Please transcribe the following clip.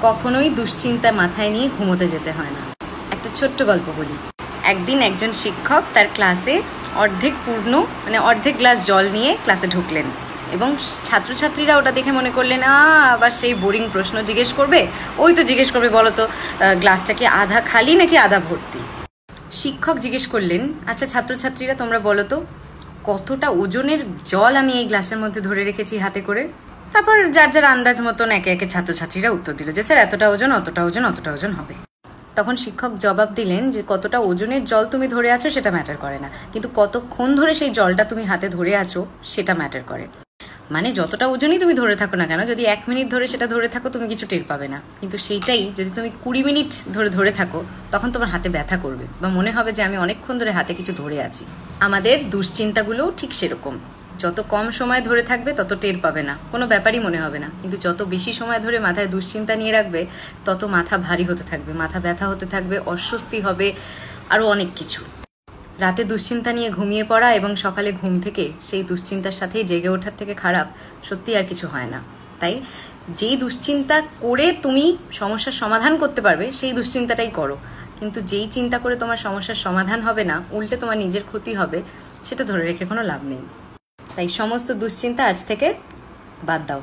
কখনোই দুশ্চিন্তা মাথায় নিয়ে ঘুমোতে যেতে হয় না। একটা ছোট্ট গল্প বলি। একদিন একজন শিক্ষক তার ক্লাসে অর্ধেক গ্লাস জল নিয়ে ক্লাসে ঢুকলেন এবং ছাত্রছাত্রীরা ওটা দেখে মনে করলেন আবার সেই বোরিং প্রশ্ন জিজ্ঞেস করবে, ওই তো জিজ্ঞেস করবে বলো তো গ্লাসটা কি আধা খালি নাকি আধা ভর্তি। শিক্ষক জিজ্ঞেস করলেন, আচ্ছা ছাত্রছাত্রীরা তোমরা বলো তো কতটা ওজনের জল আমি এই গ্লাসের মধ্যে ধরে রেখেছি হাতে করে। তারপর যার যার আন্দাজ মতন একে একে ছাত্রছাত্রীরা উত্তর দিল যে স্যার এতটা ওজন, অতটা ওজন, অতটা ওজন হবে। তখন শিক্ষক জবাব দিলেন যে কতটা ওজনের জল তুমি ধরে আছো সেটা ম্যাটার করে না, কিন্তু কতক্ষণ ধরে সেই জলটা তুমি হাতে ধরে আছো সেটা ম্যাটার করে। মানে যতটা ওজনই তুমি ধরে থাকো না কেন, যদি 1 মিনিট ধরে সেটা ধরে থাকো তুমি কিছু টের পাবে না, কিন্তু সেইটাই যদি তুমি 20 মিনিট ধরে থাকো তখন তোমার হাতে ব্যথা করবে বা মনে হবে যে আমি অনেকক্ষণ ধরে হাতে কিছু ধরে আছি। আমাদের দুশ্চিন্তাগুলোও ঠিক সেরকম, যত কম সময় ধরে থাকবে তত টের পাবে না, কোনো ব্যাপারই মনে হবে না, কিন্তু যত বেশি সময় ধরে মাথায় দুশ্চিন্তা নিয়ে রাখবে তত মাথা ভারী হতে থাকবে, মাথা ব্যথা হতে থাকবে, অস্বস্তি হবে, আরও অনেক কিছু। রাতে দুশ্চিন্তা নিয়ে ঘুমিয়ে পড়া এবং সকালে ঘুম থেকে সেই দুশ্চিন্তার সাথেই জেগে ওঠার থেকে খারাপ সত্যি আর কিছু হয় না। তাই যেই দুশ্চিন্তা করে তুমি সমস্যার সমাধান করতে পারবে সেই দুশ্চিন্তাটাই করো, কিন্তু যেই চিন্তা করে তোমার সমস্যার সমাধান হবে না, উল্টে তোমার নিজের ক্ষতি হবে, সেটা ধরে রেখে কোনো লাভ নেই। তাই সমস্ত দুশ্চিন্তা আজ থেকে বাদ দাও।